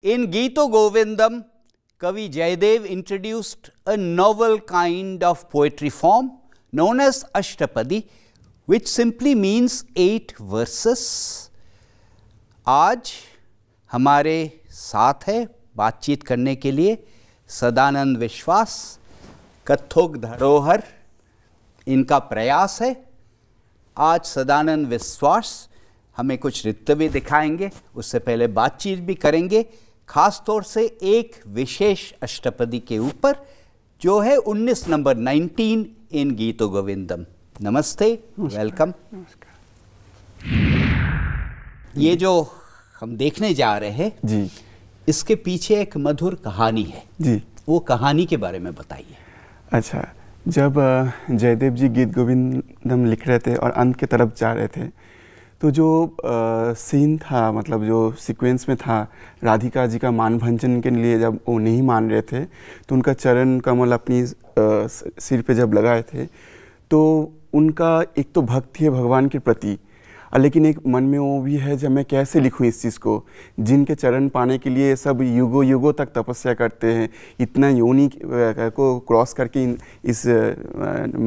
In Gita Govindam, Kavi Jayadev introduced a novel kind of poetry form known as Ashtapadi, which simply means 8 verses. आज हमारे साथ है बातचीत करने के लिए सदानंद विश्वास, कथोक धरोहर इनका प्रयास है। आज सदानंद विश्वास हमें कुछ नृत्य भी दिखाएंगे, उससे पहले बातचीत भी करेंगे, खास तौर से एक विशेष अष्टपदी के ऊपर जो है 19 नंबर 19 इन गीतो गोविंदम। नमस्ते, वेलकम। ये जो हम देखने जा रहे हैं जी, इसके पीछे एक मधुर कहानी है जी, वो कहानी के बारे में बताइए। अच्छा, जब जयदेव जी गीत गोविंदम लिख रहे थे और अंत के तरफ जा रहे थे, तो जो सीन था, मतलब जो सीक्वेंस में था, राधिका जी का मानभंजन के लिए जब वो नहीं मान रहे थे तो उनका चरण कमल अपनी सिर पे जब लगाए थे, तो उनका एक तो भक्ति है भगवान के प्रति, लेकिन एक मन में वो भी है जब मैं कैसे लिखूं इस चीज़ को, जिनके चरण पाने के लिए सब युगों युगों तक तपस्या करते हैं, इतना योनि को क्रॉस करके इस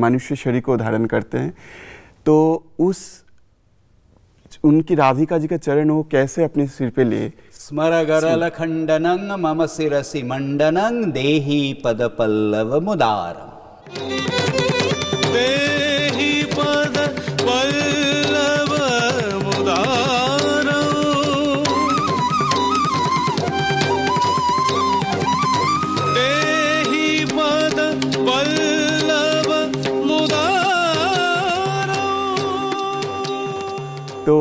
मनुष्य शरीर को धारण करते हैं, तो उस उनकी राधिका जी का चरण वो कैसे अपने सिर पे ले। स्मर गरल खंडनं मम शिरसि मंडनं देहि पद पल्लव मुदारम। देहि पद पल्लव मुदारम। देहि पद पल्लव मुदारम। तो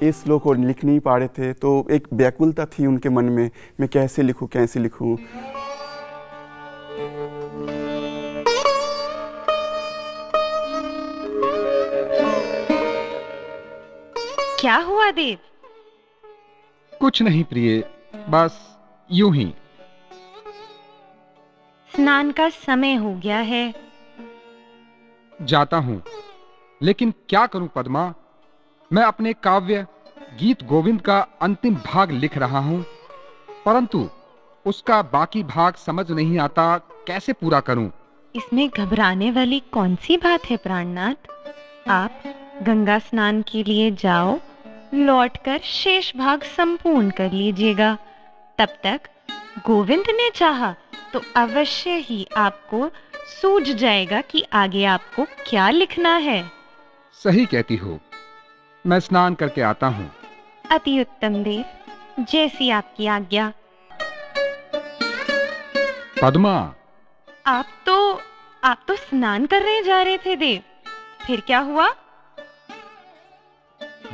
इस श्लोक को लिख नहीं पा रहे थे, तो एक व्याकुलता थी उनके मन में, मैं कैसे लिखूं कैसे लिखूं। क्या हुआ देव? कुछ नहीं प्रिय, बस यूं ही। स्नान का समय हो गया है। जाता हूं, लेकिन क्या करूं पद्मा, मैं अपने काव्य गीत गोविंद का अंतिम भाग लिख रहा हूं, परंतु उसका बाकी भाग समझ नहीं आता, कैसे पूरा करूं। इसमें घबराने वाली कौन सी बात है प्राणनाथ? आप गंगा स्नान के लिए जाओ, लौटकर शेष भाग संपूर्ण कर लीजिएगा। तब तक गोविंद ने चाहा तो अवश्य ही आपको सूझ जाएगा कि आगे आपको क्या लिखना है। सही कहती हो, मैं स्नान करके आता हूं। अति उत्तम देव, जैसी आपकी आज्ञा। पद्मा, आप तो स्नान करने जा रहे थे देव, फिर क्या हुआ?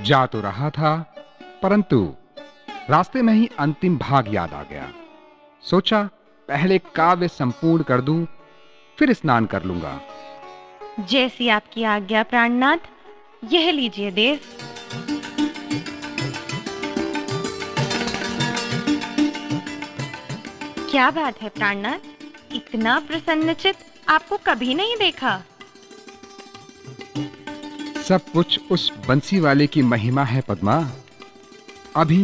जा तो रहा था, परंतु रास्ते में ही अंतिम भाग याद आ गया। सोचा पहले काव्य संपूर्ण कर दूं, फिर स्नान कर लूंगा। जैसी आपकी आज्ञा प्राणनाथ, यह लीजिए देव। क्या बात है प्राणनाथ, इतना प्रसन्नचित आपको कभी नहीं देखा। सब कुछ उस बंसी वाले की महिमा है पद्मा। अभी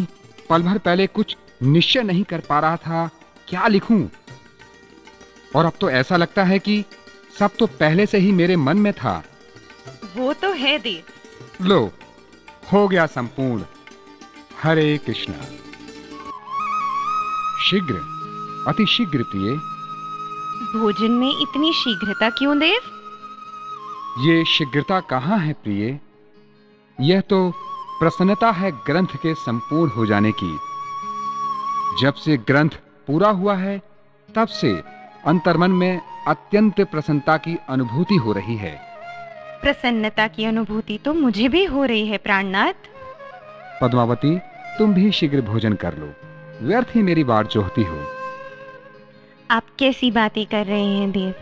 पल भर पहले कुछ निश्चय नहीं कर पा रहा था क्या लिखूं, और अब तो ऐसा लगता है कि सब तो पहले से ही मेरे मन में था। वो तो है देव। लो, हो गया संपूर्ण। हरे कृष्णा। शीघ्र, अति शीघ्र प्रिय। भोजन में इतनी शीघ्रता क्यों देव? ये शीघ्रता कहाँ है प्रिय, यह तो प्रसन्नता है ग्रंथ के संपूर्ण हो जाने की। जब से ग्रंथ पूरा हुआ है, तब से अंतर्मन में अत्यंत प्रसन्नता की अनुभूति हो रही है। प्रसन्नता की अनुभूति तो मुझे भी हो रही है प्राणनाथ। पद्मावती, तुम भी शीघ्र भोजन कर लो, व्यर्थ ही मेरी बात जोहती हो। आप कैसी बातें कर रहे हैं देव?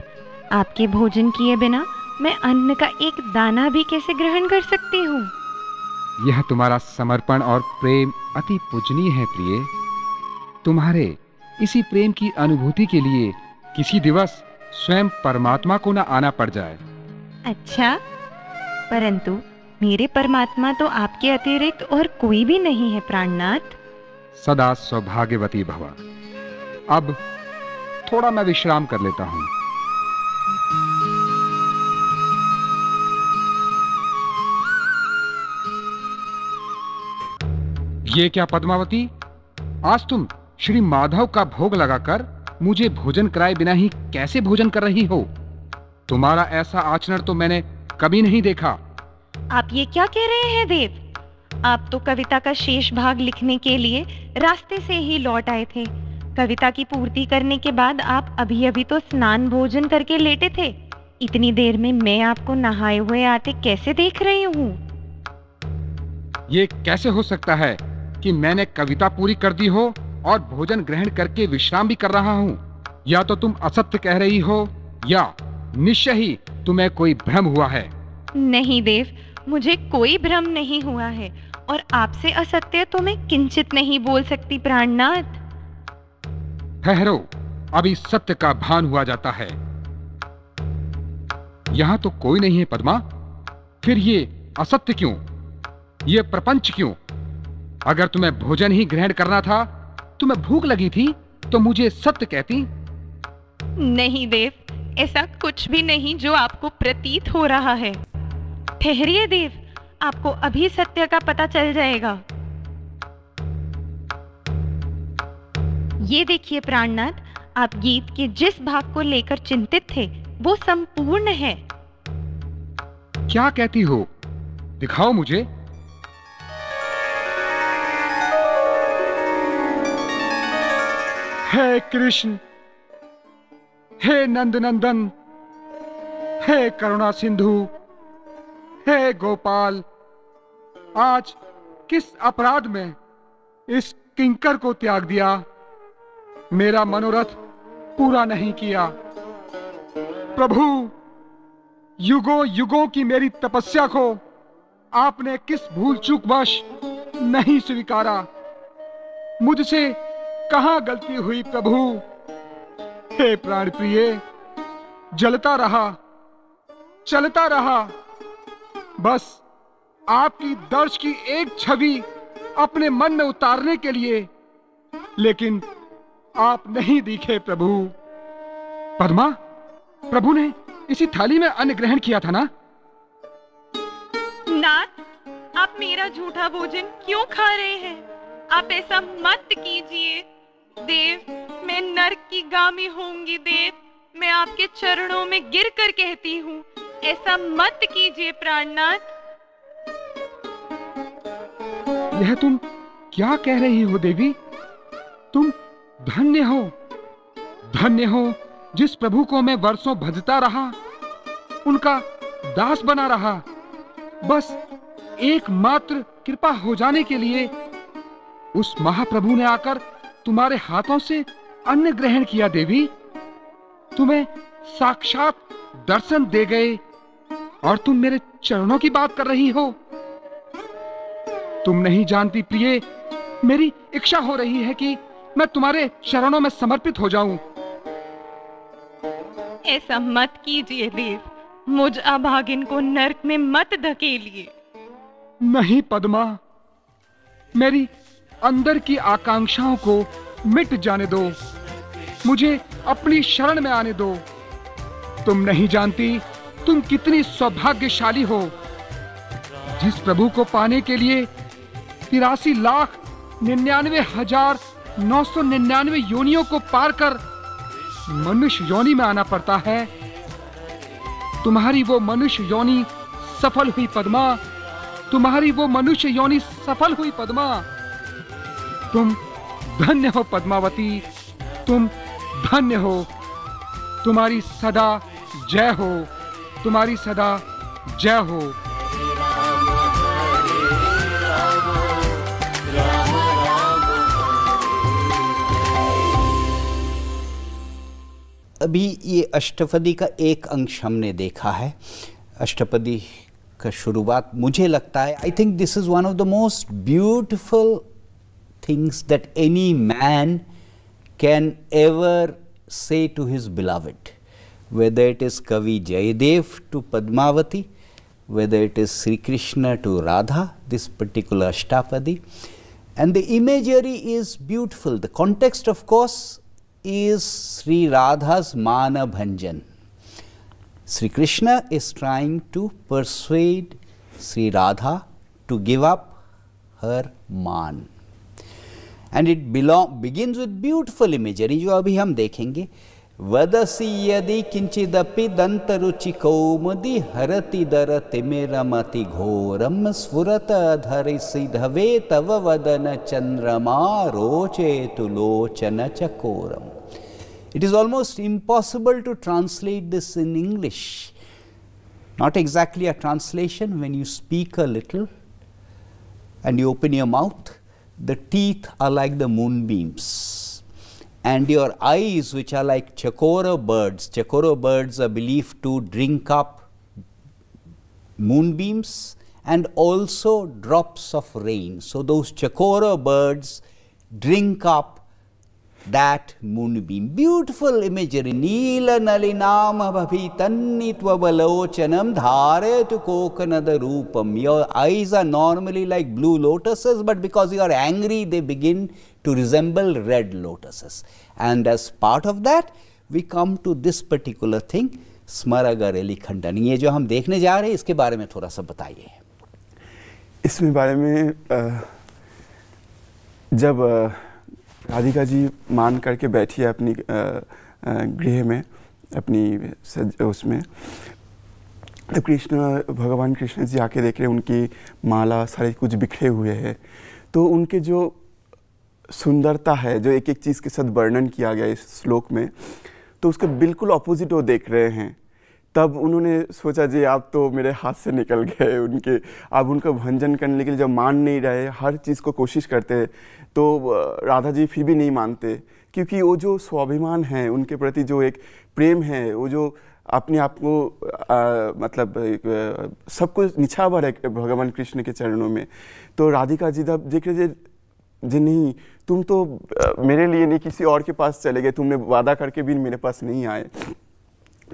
आपके भोजन किए बिना मैं अन्न का एक दाना भी कैसे ग्रहण कर सकती हूँ? यह तुम्हारा समर्पण और प्रेम अति पूजनीय है प्रिय। तुम्हारे इसी प्रेम की अनुभूति के लिए किसी दिवस स्वयं परमात्मा को न आना पड़ जाए। अच्छा, परंतु मेरे परमात्मा तो आपके अतिरिक्त और कोई भी नहीं है प्राणनाथ। सदा सौभाग्यवती भव। अब थोड़ा मैं विश्राम कर लेता हूं। ये क्या पद्मावती, आज तुम श्री माधव का भोग लगाकर मुझे भोजन कराए बिना ही कैसे भोजन कर रही हो? तुम्हारा ऐसा आचरण तो मैंने कभी नहीं देखा। आप ये क्या कह रहे हैं देव? आप तो कविता का शेष भाग लिखने के लिए रास्ते से ही लौट आए थे। कविता की पूर्ति करने के बाद आप अभी अभी तो स्नान भोजन करके लेटे थे। इतनी देर में मैं आपको नहाए हुए आते कैसे देख रही हूँ? ये कैसे हो सकता है कि मैंने कविता पूरी कर दी हो और भोजन ग्रहण करके विश्राम भी कर रहा हूँ? या तो तुम असत्य कह रही हो या निश्चय ही तुम्हें कोई भ्रम हुआ है। नहीं देव, मुझे कोई भ्रम नहीं हुआ है और आपसे असत्य तो मैं किंचित नहीं बोल सकती प्राणनाथ। ठहरो, अभी सत्य का भान हुआ जाता है। यहां तो कोई नहीं है पद्मा, फिर ये असत्य क्यों? ये प्रपंच क्यों? अगर तुम्हें भोजन ही ग्रहण करना था, तुम्हें भूख लगी थी तो मुझे सत्य कहती। नहीं देव, ऐसा कुछ भी नहीं जो आपको प्रतीत हो रहा है। ठहरिए देव, आपको अभी सत्य का पता चल जाएगा। ये देखिए प्राणनाथ, आप गीत के जिस भाग को लेकर चिंतित थे वो संपूर्ण है। क्या कहती हो? दिखाओ मुझे। हे कृष्ण, हे नंदनंदन, हे करुणा सिंधु, हे गोपाल, आज किस अपराध में इस किंकर को त्याग दिया? मेरा मनोरथ पूरा नहीं किया। प्रभु, युगों युगों की मेरी तपस्या को आपने किस भूल चूक वश नहीं स्वीकारा? मुझसे कहां गलती हुई प्रभु? हे प्राण प्रिय, जलता रहा, चलता रहा, बस आपकी दर्श की एक छवि अपने मन में उतारने के लिए, लेकिन आप नहीं दिखे प्रभु। पद्मा, प्रभु ने इसी थाली में अन्न ग्रहण किया था ना? नाथ, आप मेरा झूठा भोजन क्यों खा रहे हैं? आप ऐसा मत कीजिए देव, मैं नरक की गामी होंगी देव। मैं आपके चरणों में गिरकर कहती हूँ, ऐसा मत कीजिए प्राणनाथ। यह तुम क्या कह रही हो देवी? तुम धन्य हो, धन्य हो जिस प्रभु को मैं वर्षों भजता रहा, उनका दास बना रहा। बस एकमात्र कृपा हो जाने के लिए उस महाप्रभु ने आकर तुम्हारे हाथों से अन्न ग्रहण किया देवी। तुम्हें साक्षात दर्शन दे गए और तुम मेरे चरणों की बात कर रही हो। तुम नहीं जानती प्रिय, मेरी इच्छा हो रही है कि मैं तुम्हारे चरणों में समर्पित हो जाऊं। ऐसा मत कीजिए देव, मुझ अभागिन को नरक में मत धकेलिए। नहीं पद्मा, मेरी अंदर की आकांक्षाओं को मिट जाने दो, मुझे अपनी शरण में आने दो। तुम नहीं जानती तुम कितनी सौभाग्यशाली हो। जिस प्रभु को पाने के लिए 83,99,999 योनियों को पार कर मनुष्य योनि में आना पड़ता है, तुम्हारी वो मनुष्य योनि सफल हुई पद्मा। तुम्हारी वो मनुष्य योनि सफल हुई पद्मा। तुम धन्य हो पद्मावती, तुम धन्य हो। तुम्हारी सदा जय हो, तुम्हारी सदा जय हो। अभी ये अष्टपदी का एक अंश हमने देखा है। अष्टपदी का शुरुआत मुझे लगता है, I think this is one of the most beautiful things that any man can ever say to his beloved, whether it is Kavi Jayadev to Padmavati, whether it is Sri Krishna to Radha, this particular Ashtapadi, And the imagery is beautiful. The context, of course, is Sri Radha's Mana Bhanjan. Sri Krishna is trying to persuade Sri Radha to give up her मान. And it begins with beautiful imagery, जो अभी हम देखेंगे. वदसी यदि किंचिदपि दंतरुचि कौमुदी हरति दरति मेरमति घोरम स्फुरत धरिसि धवे तव वदन चंद्रमा रोचेतु लोचन चकोरम. It is almost impossible to translate this in English. Not exactly a translation. When you speak a little and you open your mouth, the teeth are like the moonbeams, and your eyes, which are like chakora birds are believed to drink up moonbeams and also drops of rain. So those chakora birds drink up that moonbeam. Beautiful imagery. Neela nalinam abhitanitva balochanam dharetu kokanada roopam. Your eyes are normally like blue lotuses, but because you are angry, they begin to resemble red lotuses. And as part of that, we come to this particular thing, स्मरगरेली खंडन. ये जो हम देखने जा रहे हैं, इसके बारे में थोड़ा सा बताइए. इसमें बारे में जब राधिका जी मान करके बैठी है अपनी गृह में, अपनी उसमें, तो भगवान कृष्ण जी आके देख रहे हैं उनकी माला सारे कुछ बिखरे हुए हैं. तो उनके जो सुंदरता है, जो एक एक चीज़ के साथ वर्णन किया गया इस श्लोक में, तो उसके बिल्कुल ऑपोजिट वो देख रहे हैं. तब उन्होंने सोचा जी आप तो मेरे हाथ से निकल गए. अब उनका भंजन करने के लिए जब मान नहीं रहे, हर चीज़ को कोशिश करते, तो राधा जी फिर भी नहीं मानते, क्योंकि वो जो स्वाभिमान है उनके प्रति, जो एक प्रेम है, वो जो अपने आप को मतलब सब कुछ निछावर है भगवान कृष्ण के चरणों में. तो राधिका जी जब देख रहे जी नहीं, तुम तो मेरे लिए नहीं किसी और के पास चले गए, तुमने वादा करके भी मेरे पास नहीं आए.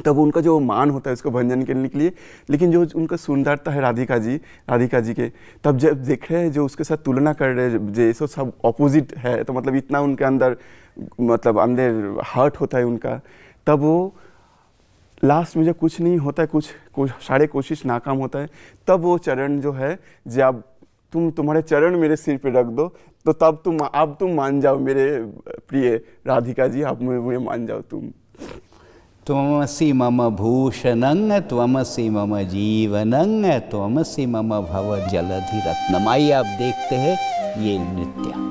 तब उनका जो मान होता है उसको भंजन करने के लिए, लेकिन जो उनका सुंदरता है राधिका जी के, तब जब देख रहे हैं जो उसके साथ तुलना कर रहे हैं, जैसे सब ऑपोजिट है, तो मतलब इतना उनके अंदर अंदर हर्ट होता है उनका. तब वो लास्ट में जब कुछ नहीं होता है, कुछ सारे कोशिश नाकाम होता है, तब वो चरण जो है, जब तुम्हारे चरण मेरे सिर पे रख दो, तो तब तुम मान जाओ मेरे प्रिय राधिका जी, आप मुझे मान जाओ. त्वमसि मम भूषणं त्वमसि मम जीवनं त्वमसि मम भव जलधि रत्नम. आइए आप देखते हैं ये नृत्य.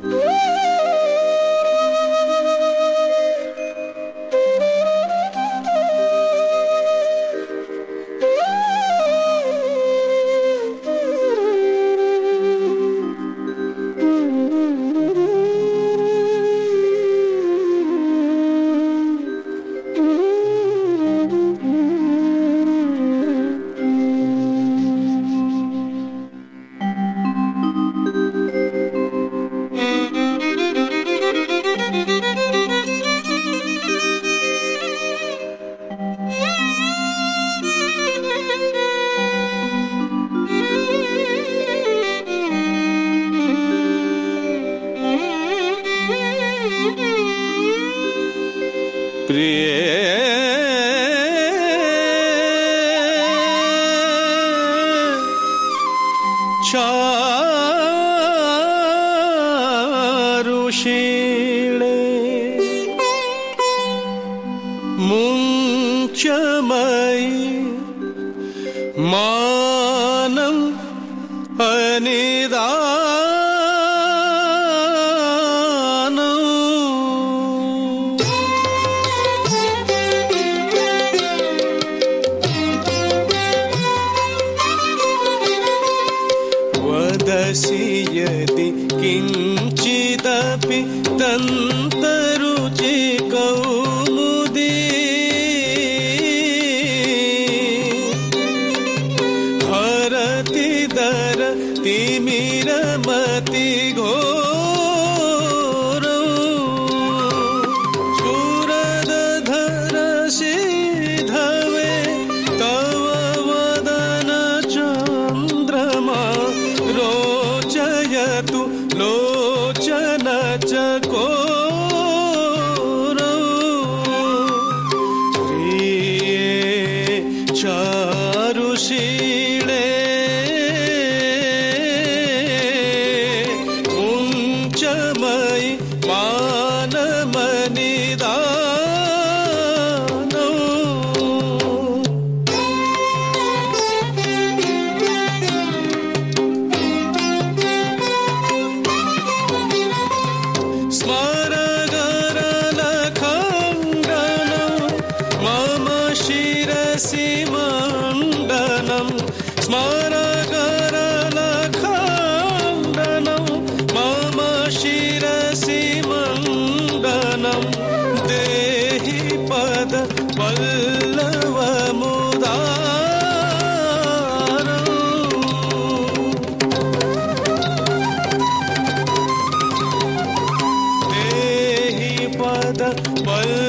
पद वल्लभ